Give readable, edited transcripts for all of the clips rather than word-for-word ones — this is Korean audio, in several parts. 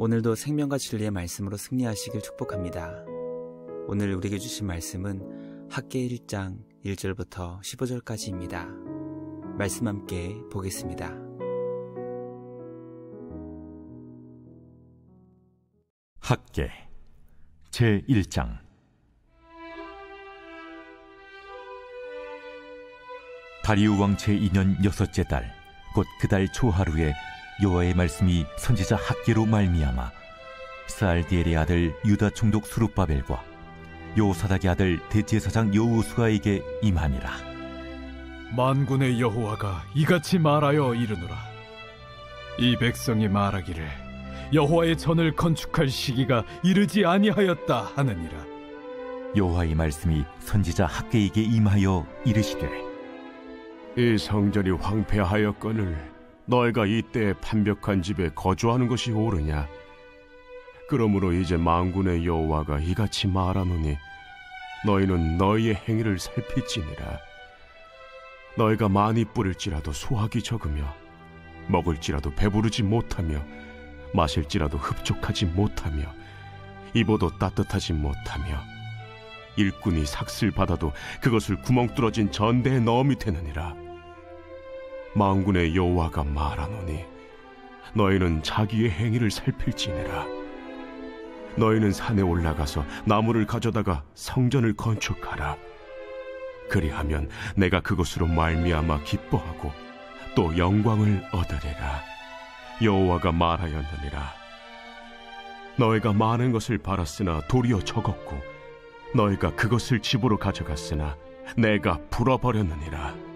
오늘도 생명과 진리의 말씀으로 승리하시길 축복합니다. 오늘 우리에게 주신 말씀은 학개 1장 1절부터 15절까지입니다. 말씀 함께 보겠습니다. 학개 제1장. 다리우 왕 제2년 6째 달, 곧 그 달 초하루에 여호와의 말씀이 선지자 학개로 말미암아 스알디엘의 아들 유다 총독 스룹바벨과 요사닥의 아들 대제사장 여호수아에게 임하니라. 만군의 여호와가 이같이 말하여 이르노라. 이 백성이 말하기를 여호와의 전을 건축할 시기가 이르지 아니하였다 하느니라. 여호와의 말씀이 선지자 학개에게 임하여 이르시되, 이 성전이 황폐하였거늘 너희가 이때 판벽한 집에 거주하는 것이 옳으냐? 그러므로 이제 만군의 여호와가 이같이 말하노니 너희는 너희의 행위를 살필지니라. 너희가 많이 뿌릴지라도 수확이 적으며 먹을지라도 배부르지 못하며 마실지라도 흡족하지 못하며 입어도 따뜻하지 못하며 일꾼이 삭슬 받아도 그것을 구멍 뚫어진 전대에 넣음이 되느니라. 만군의 여호와가 말하노니 너희는 자기의 행위를 살필지니라. 너희는 산에 올라가서 나무를 가져다가 성전을 건축하라. 그리하면 내가 그것으로 말미암아 기뻐하고 또 영광을 얻으리라. 여호와가 말하였느니라. 너희가 많은 것을 바랐으나 도리어 적었고 너희가 그것을 집으로 가져갔으나 내가 불어버렸느니라.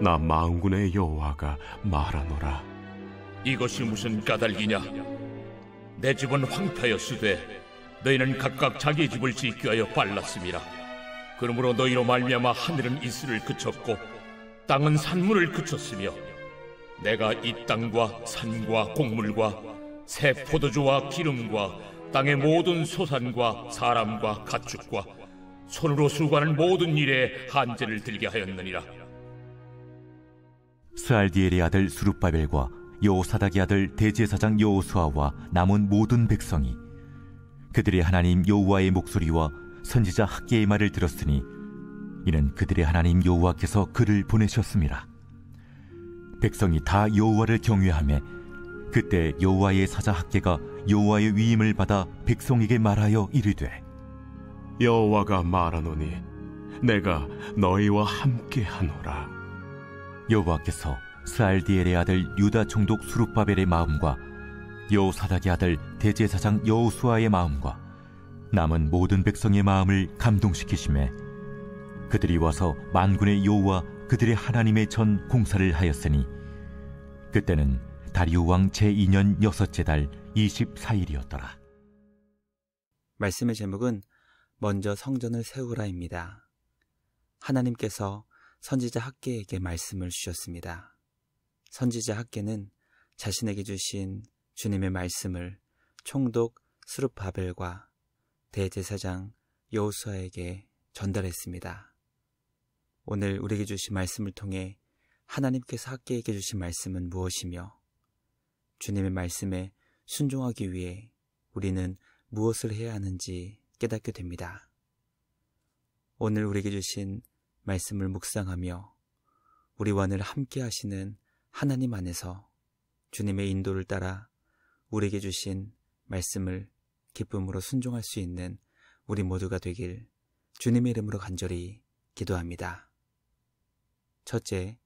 나 만군의 여호와가 말하노라. 이것이 무슨 까닭이냐? 내 집은 황폐하였으되 너희는 각각 자기 집을 짓기 위하여 빨랐음이라. 그러므로 너희로 말미암아 하늘은 이슬을 그쳤고 땅은 산물을 그쳤으며 내가 이 땅과 산과 곡물과 새 포도주와 기름과 땅의 모든 소산과 사람과 가축과 손으로 수고하는 모든 일에 한제를 들게 하였느니라. 스알디엘의 아들 스룹바벨과 여호사닥의 아들 대제사장 여호수아와 남은 모든 백성이 그들의 하나님 여호와의 목소리와 선지자 학개의 말을 들었으니 이는 그들의 하나님 여호와께서 그를 보내셨습니다. 백성이 다 여호와를 경외하며 그때 여호와의 사자 학개가 여호와의 위임을 받아 백성에게 말하여 이르되, 여호와가 말하노니 내가 너희와 함께 하노라. 여호와께서 스알디엘의 아들 유다 총독 스룹바벨의 마음과 여호사닥의 아들 대제사장 여호수아의 마음과 남은 모든 백성의 마음을 감동시키시매 그들이 와서 만군의 여호와 그들의 하나님의 전 공사를 하였으니 그때는 다리우 왕 제2년 6째 달 24일이었더라. 말씀의 제목은 먼저 성전을 세우라입니다. 하나님께서 선지자 학개에게 말씀을 주셨습니다. 선지자 학개는 자신에게 주신 주님의 말씀을 총독 스룹바벨과 대제사장 여호수아에게 전달했습니다. 오늘 우리에게 주신 말씀을 통해 하나님께서 학개에게 주신 말씀은 무엇이며 주님의 말씀에 순종하기 위해 우리는 무엇을 해야 하는지 깨닫게 됩니다. 오늘 우리에게 주신 말씀을 묵상하며 우리와 늘 함께 하시는 하나님 안에서 주님의 인도를 따라 우리에게 주신 말씀을 기쁨으로 순종할 수 있는 우리 모두가 되길 주님의 이름으로 간절히 기도합니다. 첫째,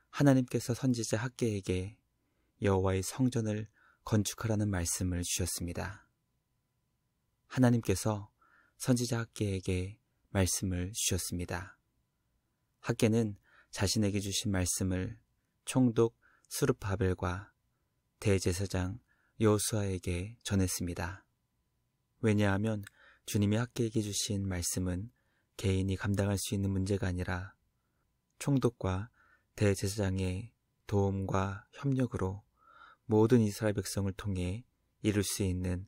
하나님께서 선지자 학개에게 여호와의 성전을 건축하라는 말씀을 주셨습니다. 하나님께서 선지자 학개에게 말씀을 주셨습니다. 학개는 자신에게 주신 말씀을 총독 스룹바벨과 대제사장 여호수아에게 전했습니다. 왜냐하면 주님이 학개에게 주신 말씀은 개인이 감당할 수 있는 문제가 아니라 총독과 대제사장의 도움과 협력으로 모든 이스라엘 백성을 통해 이룰 수 있는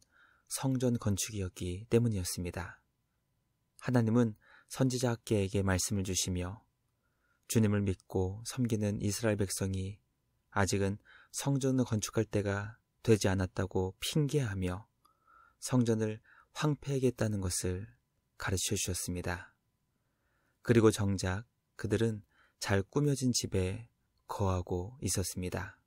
성전 건축이었기 때문이었습니다. 하나님은 선지자 학개에게 말씀을 주시며 주님을 믿고 섬기는 이스라엘 백성이 아직은 성전을 건축할 때가 되지 않았다고 핑계하며 성전을 황폐하겠다는 것을 가르쳐 주셨습니다. 그리고 정작 그들은 잘 꾸며진 집에 거하고 있었습니다.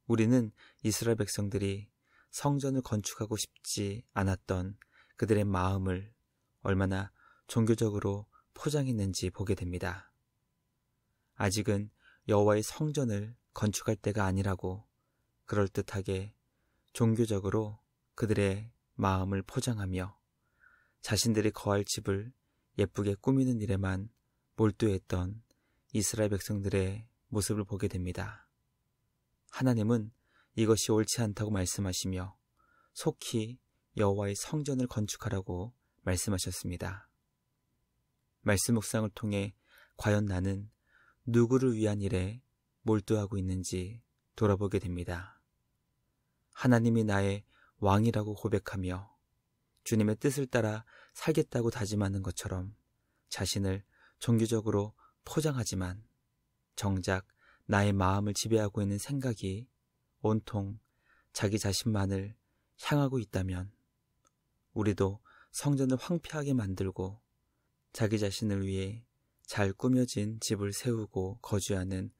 우리는 이스라엘 백성들이 성전을 건축하고 싶지 않았던 그들의 마음을 얼마나 종교적으로 포장했는지 보게 됩니다. 아직은 여호와의 성전을 건축할 때가 아니라고 그럴듯하게 종교적으로 그들의 마음을 포장하며 자신들이 거할 집을 예쁘게 꾸미는 일에만 몰두했던 이스라엘 백성들의 모습을 보게 됩니다. 하나님은 이것이 옳지 않다고 말씀하시며 속히 여호와의 성전을 건축하라고 말씀하셨습니다. 말씀 묵상을 통해 과연 나는 누구를 위한 일에 몰두하고 있는지 돌아보게 됩니다. 하나님이 나의 왕이라고 고백하며 주님의 뜻을 따라 살겠다고 다짐하는 것처럼 자신을 종교적으로 포장하지만 정작 나의 마음을 지배하고 있는 생각이 온통 자기 자신만을 향하고 있다면 우리도 성전을 황폐하게 만들고 자기 자신을 위해 잘 꾸며진 집을 세우고 거주하는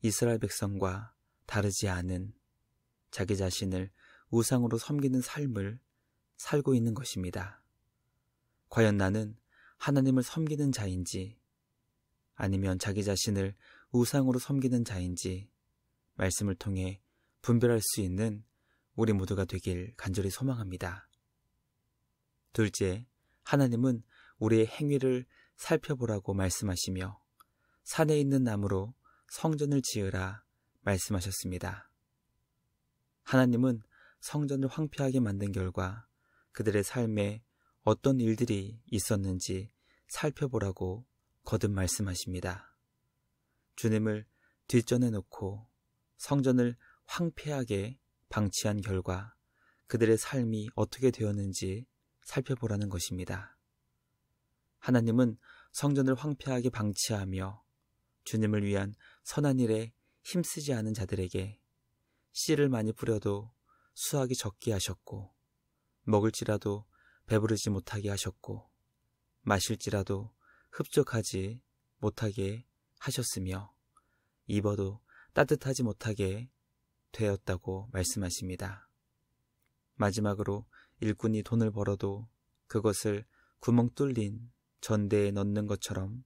이스라엘 백성과 다르지 않은 자기 자신을 우상으로 섬기는 삶을 살고 있는 것입니다. 과연 나는 하나님을 섬기는 자인지 아니면 자기 자신을 우상으로 섬기는 자인지 말씀을 통해 분별할 수 있는 우리 모두가 되길 간절히 소망합니다. 둘째, 하나님은 우리의 행위를 살펴보라고 말씀하시며 산에 있는 나무로 성전을 지으라 말씀하셨습니다. 하나님은 성전을 황폐하게 만든 결과 그들의 삶에 어떤 일들이 있었는지 살펴보라고 거듭 말씀하십니다. 주님을 뒷전에 놓고 성전을 황폐하게 방치한 결과 그들의 삶이 어떻게 되었는지 살펴보라는 것입니다. 하나님은 성전을 황폐하게 방치하며 주님을 위한 선한 일에 힘쓰지 않은 자들에게 씨를 많이 뿌려도 수확이 적게 하셨고 먹을지라도 배부르지 못하게 하셨고 마실지라도 흡족하지 못하게 하셨으며 입어도 따뜻하지 못하게 되었다고 말씀하십니다. 마지막으로 일꾼이 돈을 벌어도 그것을 구멍 뚫린 전대에 넣는 것처럼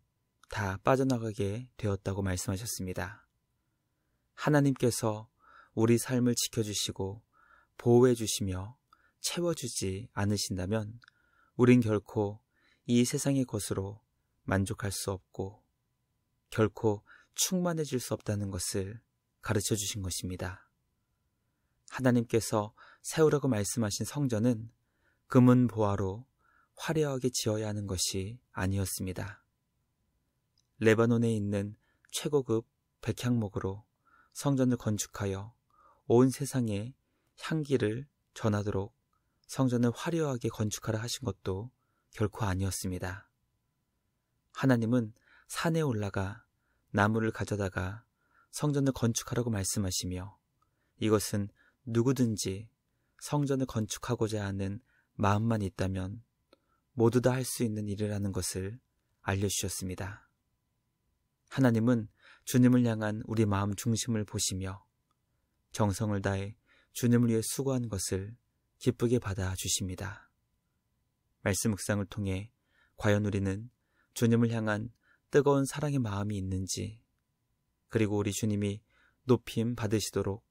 다 빠져나가게 되었다고 말씀하셨습니다. 하나님께서 우리 삶을 지켜주시고 보호해 주시며 채워주지 않으신다면 우린 결코 이 세상의 것으로 만족할 수 없고 결코 충만해질 수 없다는 것을 가르쳐 주신 것입니다. 하나님께서 세우라고 말씀하신 성전은 금은 보화로 화려하게 지어야 하는 것이 아니었습니다. 레바논에 있는 최고급 백향목으로 성전을 건축하여 온 세상에 향기를 전하도록 성전을 화려하게 건축하라 하신 것도 결코 아니었습니다. 하나님은 산에 올라가 나무를 가져다가 성전을 건축하라고 말씀하시며 이것은 누구든지 성전을 건축하고자 하는 마음만 있다면 모두 다 할 수 있는 일이라는 것을 알려주셨습니다. 하나님은 주님을 향한 우리 마음 중심을 보시며 정성을 다해 주님을 위해 수고한 것을 기쁘게 받아주십니다. 말씀 묵상을 통해 과연 우리는 주님을 향한 뜨거운 사랑의 마음이 있는지 그리고 우리 주님이 높임 받으시도록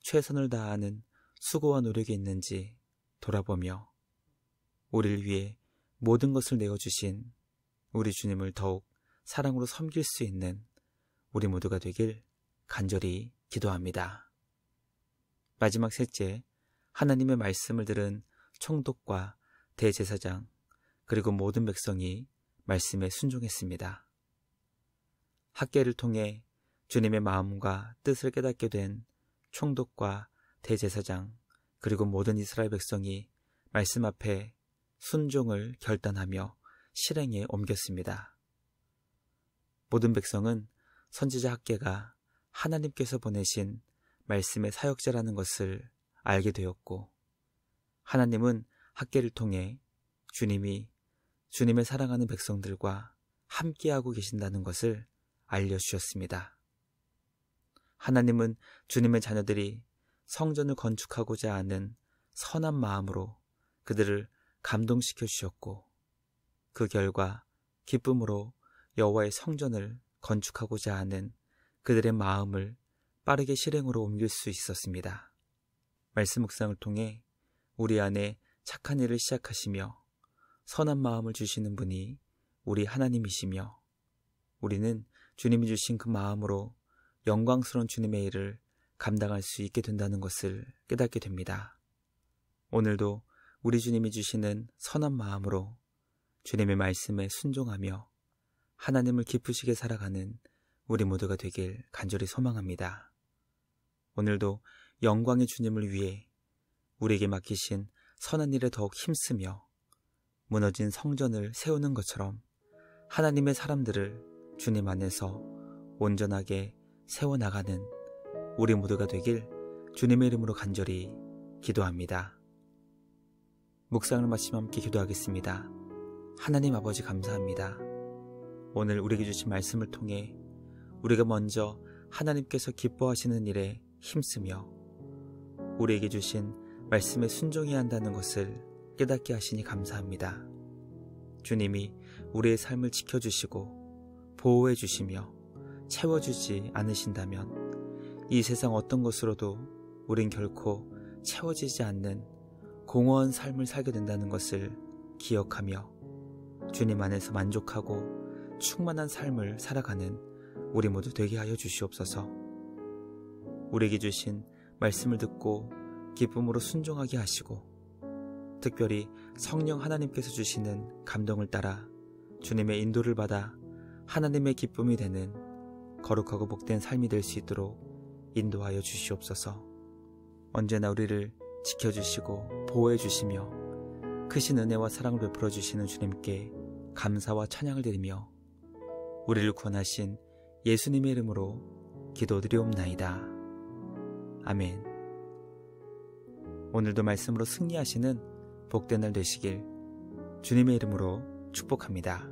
최선을 다하는 수고와 노력이 있는지 돌아보며 우리를 위해 모든 것을 내어주신 우리 주님을 더욱 사랑으로 섬길 수 있는 우리 모두가 되길 간절히 기도합니다. 마지막 셋째, 하나님의 말씀을 들은 총독과 대제사장 그리고 모든 백성이 말씀에 순종했습니다. 학개를 통해 주님의 마음과 뜻을 깨닫게 된 총독과 대제사장 그리고 모든 이스라엘 백성이 말씀 앞에 순종을 결단하며 실행에 옮겼습니다. 모든 백성은 선지자 학개가 하나님께서 보내신 말씀의 사역자라는 것을 알게 되었고, 하나님은 학개를 통해 주님이 주님의 사랑하는 백성들과 함께하고 계신다는 것을 알려주셨습니다. 하나님은 주님의 자녀들이 성전을 건축하고자 하는 선한 마음으로 그들을 감동시켜 주셨고, 그 결과 기쁨으로 여호와의 성전을 건축하고자 하는 그들의 마음을 빠르게 실행으로 옮길 수 있었습니다. 말씀 묵상을 통해 우리 안에 착한 일을 시작하시며 선한 마음을 주시는 분이 우리 하나님이시며, 우리는 주님이 주신 그 마음으로 영광스러운 주님의 일을 감당할 수 있게 된다는 것을 깨닫게 됩니다. 오늘도 우리 주님이 주시는 선한 마음으로 주님의 말씀에 순종하며 하나님을 기쁘시게 살아가는 우리 모두가 되길 간절히 소망합니다. 오늘도 영광의 주님을 위해 우리에게 맡기신 선한 일에 더욱 힘쓰며 무너진 성전을 세우는 것처럼 하나님의 사람들을 주님 안에서 온전하게 세워나가는 우리 모두가 되길 주님의 이름으로 간절히 기도합니다. 묵상을 마치며 함께 기도하겠습니다. 하나님 아버지, 감사합니다. 오늘 우리에게 주신 말씀을 통해 우리가 먼저 하나님께서 기뻐하시는 일에 힘쓰며 우리에게 주신 말씀에 순종해야 한다는 것을 깨닫게 하시니 감사합니다. 주님이 우리의 삶을 지켜주시고 보호해 주시며 채워주지 않으신다면 이 세상 어떤 것으로도 우린 결코 채워지지 않는 공허한 삶을 살게 된다는 것을 기억하며 주님 안에서 만족하고 충만한 삶을 살아가는 우리 모두 되게 하여 주시옵소서. 우리에게 주신 말씀을 듣고 기쁨으로 순종하게 하시고, 특별히 성령 하나님께서 주시는 감동을 따라 주님의 인도를 받아 하나님의 기쁨이 되는 거룩하고 복된 삶이 될 수 있도록 인도하여 주시옵소서. 언제나 우리를 지켜주시고 보호해 주시며 크신 은혜와 사랑을 베풀어 주시는 주님께 감사와 찬양을 드리며 우리를 구원하신 예수님의 이름으로 기도드리옵나이다. 아멘. 오늘도 말씀으로 승리하시는 복된 날 되시길 주님의 이름으로 축복합니다.